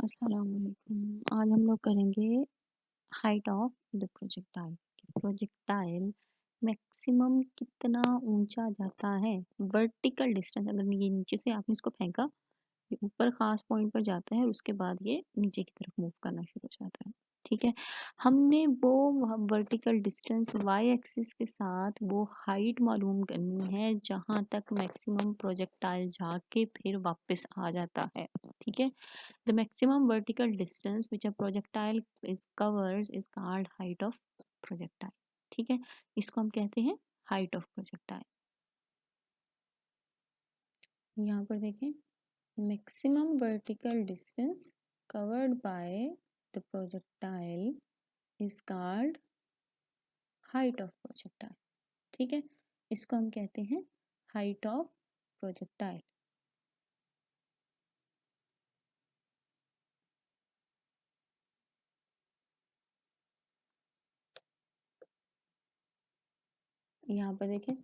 अस्सलामुअलैकुम। आज हम लोग करेंगे height of the projectile. Projectile maximum कितना ऊंचा जाता है, वर्टिकल डिस्टेंस। अगर ये नीचे से आपने इसको फेंका, ये ऊपर खास पॉइंट पर जाता है और उसके बाद ये नीचे की तरफ मूव करना शुरू हो जाता है। ठीक है, हमने वो वर्टिकल डिस्टेंस वाई एक्सिस के साथ वो हाइट मालूम करनी है जहां तक मैक्सिमम प्रोजेक्टाइल जाके फिर वापस आ जाता है। ठीक है, the maximum vertical distance which a projectile is covers is called height of projectile. ठीक है, इसको हम कहते हैं हाइट ऑफ प्रोजेक्टाइल। यहाँ पर देखें, maximum vertical distance covered by the projectile is called height of projectile. ठीक है, इसको हम कहते हैं हाइट ऑफ प्रोजेक्टाइल। यहाँ पर देखें,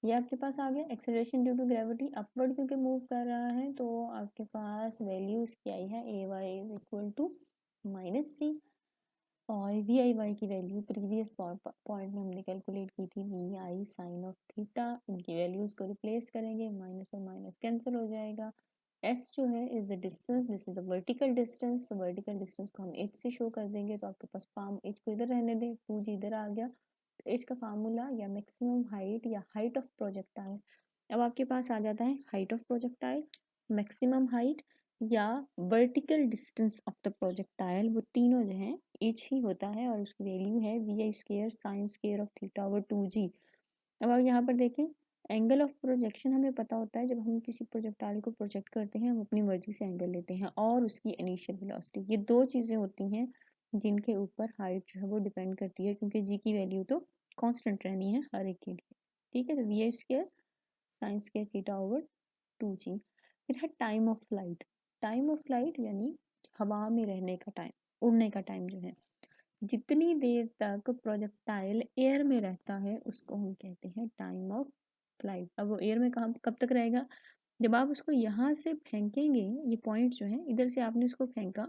ये आपके पास आ गया acceleration due to gravity, upward क्योंकि मूव कर रहा है तो आपके पास वैल्यू इसकी आई है A Y is equal to -c। और वी आई वाई की वैल्यू प्रीवियस पॉइंट में हमने कैलकुलेट की थी V I sine of theta. इनकी वैल्यूज को रिप्लेस करेंगे, माइनस और माइनस कैंसिल हो जाएगा। एस जो है is the distance, this is the vertical distance. तो वर्टिकल डिस्टेंस को हम एच से शो कर देंगे, तो आपके पास फार्म एच को इधर रहने दें, 2g इधर आ गया। तो एच का फार्मूला या मैक्सिमम हाइट या हाइट ऑफ प्रोजेक्टाइल, अब आपके पास आ जाता है height of projectile, maximum height या vertical distance of the projectile. वो तीनों जो हैं एच ही होता है और उसकी वैल्यू है we i square sine square of theta over 2g। अब आप यहाँ पर देखें, एंगल ऑफ प्रोजेक्शन हमें पता होता है, जब हम किसी प्रोजेक्टाइल को प्रोजेक्ट करते हैं हम अपनी मर्जी से एंगल लेते हैं, और उसकी इनिशियल वेलोसिटी, ये दो चीज़ें होती हैं जिनके ऊपर हाइट जो है वो डिपेंड करती है, क्योंकि जी की वैल्यू तो कांस्टेंट रहनी है हर एक के लिए। ठीक है, तो v i square sine square theta over 2g। फिर है time of flight. Time of flight यानी हवा में रहने का टाइम, उड़ने का टाइम जो है, जितनी देर तक प्रोजेक्टाइल एयर में रहता है उसको हम कहते हैं टाइम ऑफ फ्लाइट। अब वो एयर में कब तक रहेगा, जब आप उसको यहाँ से फेंकेंगे, ये पॉइंट जो है इधर से आपने उसको फेंका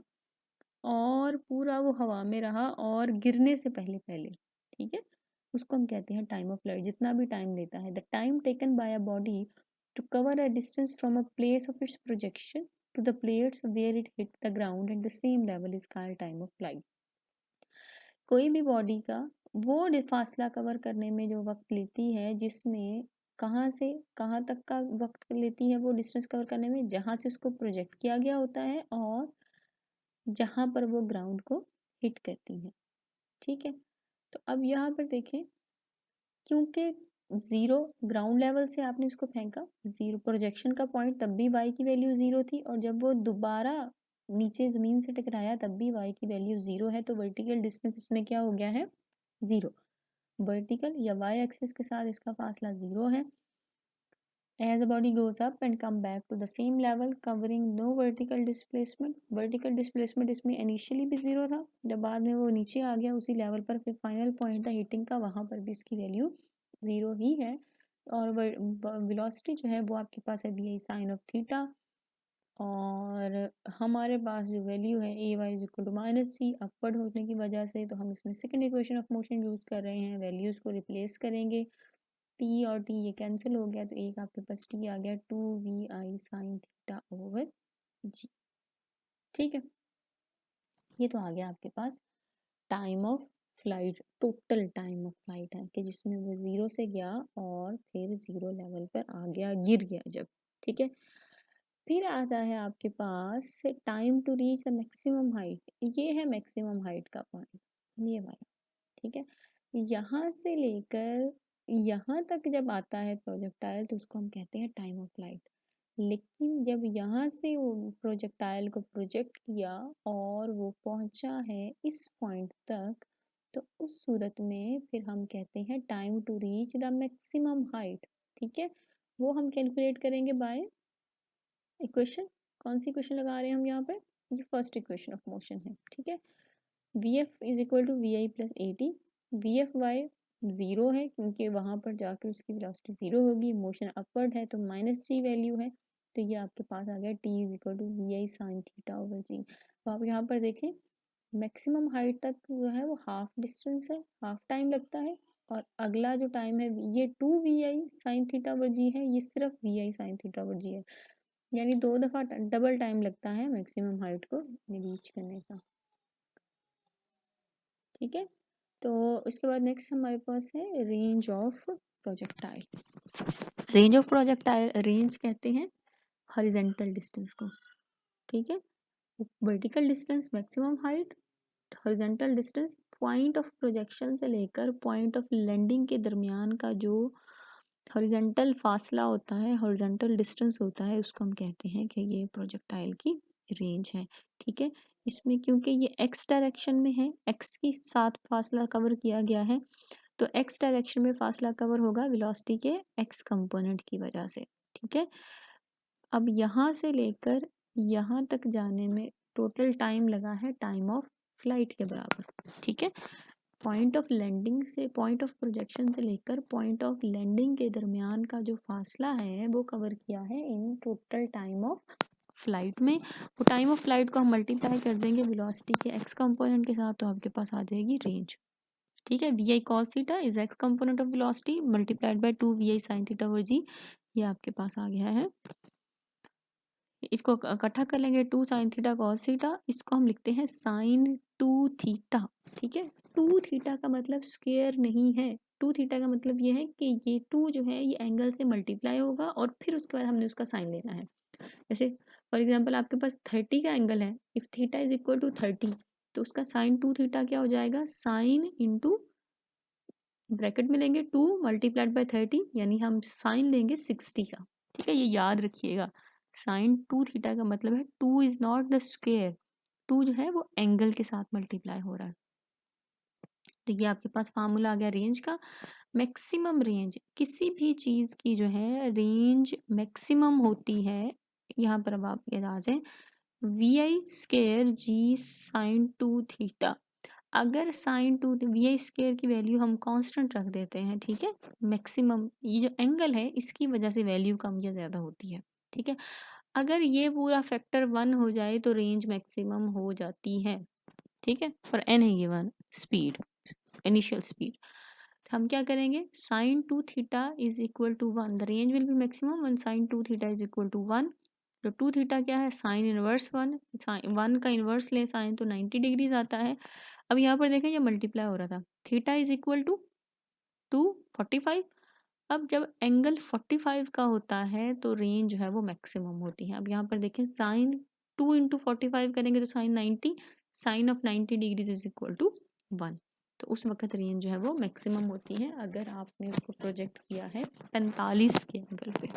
और पूरा वो हवा में रहा और गिरने से पहले पहले, ठीक है, उसको हम कहते हैं टाइम ऑफ फ्लाइट। जितना भी टाइम लेता है, the time taken by a body to cover a distance from a place of its projection to the place where it hit the ground at the same level is called time of flight. कोई भी body का वो फासला cover करने में जो वक्त लेती है, जिसमें कहाँ से कहाँ तक का वक्त लेती है वो डिस्टेंस कवर करने में, जहाँ से उसको प्रोजेक्ट किया गया होता है और जहाँ पर वो ग्राउंड को हिट करती है। ठीक है, तो अब यहाँ पर देखें, क्योंकि ज़ीरो ग्राउंड लेवल से आपने इसको फेंका, ज़ीरो प्रोजेक्शन का पॉइंट, तब भी y की वैल्यू ज़ीरो थी, और जब वो दोबारा नीचे ज़मीन से टकराया तब भी y की वैल्यू ज़ीरो है, तो वर्टिकल डिस्टेंस इसमें क्या हो गया है, ज़ीरो। वर्टिकल या y एक्सिस के साथ इसका फासला ज़ीरो है। As the body goes up and come back to the same level covering no vertical displacement, vertical displacement इसमें इनिशियली भी ज़ीरो था, जब बाद में वो नीचे आ गया उसी लेवल पर, फिर फाइनल पॉइंट था हिटिंग का, वहाँ पर भी इसकी वैल्यू ज़ीरो ही है। और वेलोसिटी जो है वो आपके पास है we I sine of theta, और हमारे पास जो वैल्यू है A Y is equal to -c, upward होने की वजह से तो हम इसमें second equation of motion use कर रहे हैं, वैल्यूज़ को रिप्लेस करेंगे, टी और टी ये कैंसिल हो गया, तो एक आपके पास टी आ गया 2 vi sine theta over G. ठीक है, ये तो आ गया आपके पास time of flight, total time of flight है कि जिसमें वो ज़ीरो से गया और फिर ज़ीरो लेवल पर आ गया, गिर गया जब। ठीक है, फिर आता है आपके पास time to reach the maximum height, ये है मैक्सिमम हाइट का पॉइंट, ये वाला। ठीक है, यहाँ से लेकर यहाँ तक जब आता है प्रोजेक्टाइल तो उसको हम कहते हैं टाइम ऑफ फ्लाइट। लेकिन जब यहाँ से वो प्रोजेक्टाइल को प्रोजेक्ट किया और वो पहुँचा है इस पॉइंट तक, तो उस सूरत में फिर हम कहते हैं time to reach the maximum height. ठीक है, वो हम कैलकुलेट करेंगे बाय इक्वेशन। कौन सी इक्वेशन लगा रहे हैं हम यहाँ पे, ये फर्स्ट इक्वेशन ऑफ मोशन है। ठीक है, v f is equal to we i plus a t. V f y zero है क्योंकि वहाँ पर जाकर उसकी वेलोसिटी ज़ीरो होगी, मोशन अपवर्ड है तो -c वैल्यू है, तो ये आपके पास आ गया T is equal to we I sine theta over G. तो आप यहाँ पर देखें मैक्सिमम हाइट तक जो है वो हाफ डिस्टेंस है, हाफ टाइम लगता है, और अगला जो टाइम है ये 2 vi साइन थीटा ओवर जी है, ये सिर्फ vi साइन थीटा ओवर जी है, यानी 2 दफ़ा डबल टाइम लगता है मैक्सिमम हाइट को रीच करने का। ठीक है, तो उसके बाद नेक्स्ट हमारे पास है range of projectile. Range of projectile, range कहते हैं हॉरिजॉन्टल डिस्टेंस को। ठीक है, vertical distance maximum height, horizontal distance point of projection से लेकर पॉइंट ऑफ लैंडिंग के दरमियान का जो हॉरिजॉन्टल फासला होता है, हॉरिजॉन्टल डिस्टेंस होता है, उसको हम कहते हैं कि ये प्रोजेक्टाइल की रेंज है। ठीक है, इसमें क्योंकि ये एक्स डायरेक्शन में है, एक्स के साथ फासला कवर किया गया है, तो एक्स डायरेक्शन में फासला कवर होगा वेलोसिटी के एक्स कंपोनेंट की वजह से। ठीक है, अब यहाँ से लेकर यहाँ तक जाने में टोटल टाइम लगा है टाइम ऑफ फ्लाइट के बराबर। ठीक है, पॉइंट ऑफ लैंडिंग से, पॉइंट ऑफ प्रोजेक्शन से लेकर पॉइंट ऑफ लैंडिंग के दरमियान का जो फासला है वो कवर किया है in total time of flight में। वो टाइम ऑफ फ्लाइट को हम मल्टीप्लाई कर देंगे वेलोसिटी के एक्स कंपोनेंट के साथ, तो आपके पास आ जाएगी रेंज। ठीक है, we I cos theta is X component of velocity multiplied by 2 vi sine theta over G, ये आपके पास आ गया है। इसको इकट्ठा कर लेंगे, 2 साइन थीटा कॉस थीटा, इसको हम लिखते हैं साइन 2 थीटा। ठीक है, 2 थीटा का मतलब स्क्वायर नहीं है, 2 थीटा का मतलब ये है कि ये 2 जो है ये एंगल से मल्टीप्लाई होगा और फिर उसके बाद हमने उसका साइन लेना है। जैसे फॉर एग्जांपल आपके पास 30 का एंगल है, if theta is equal to 30, तो उसका साइन 2 थीटा क्या हो जाएगा, साइन इंटू ब्रैकेट में लेंगे 2 मल्टीप्लाइड बाय 30, यानी हम साइन लेंगे 60 का। ठीक है, ये याद रखिएगा, साइन 2 थीटा का मतलब है 2 इज नॉट द स्क्वायर, 2 जो है वो एंगल के साथ मल्टीप्लाई हो रहा है। तो ये आपके पास फार्मूला आ गया रेंज का। मैक्सिमम रेंज, किसी भी चीज़ की जो है रेंज मैक्सिमम होती है, यहाँ पर अब आप याद आ जाए v i square g sine 2 theta. अगर साइन 2 वी आई स्केयर की वैल्यू हम कांस्टेंट रख देते हैं, ठीक है, मैक्सिमम ये जो एंगल है इसकी वजह से वैल्यू कम या ज़्यादा होती है। ठीक है, अगर ये पूरा फैक्टर 1 हो जाए तो रेंज मैक्सिमम हो जाती है। ठीक है, फॉर एन है गिवन स्पीड, इनिशियल स्पीड, हम क्या करेंगे, sine 2 theta is equal to 1, the range will be maximum when sine 2 theta is equal to 1। तो 2 थीटा क्या है, साइन इनवर्स 1, साइन 1 का इनवर्स ले साइन तो 90 डिग्रीज आता है। अब यहाँ पर देखें ये मल्टीप्लाई हो रहा था, थीटा इज इक्वल टू 245। अब जब एंगल 45 का होता है तो रेंज जो है वो मैक्सिमम होती है। अब यहाँ पर देखें साइन 2 इंटू 45 करेंगे तो sine 90, sine of 90 degrees is equal to 1, तो उस वक्त रेंज जो है वो मैक्सिमम होती है अगर आपने उसको प्रोजेक्ट किया है 45 के एंगल पे।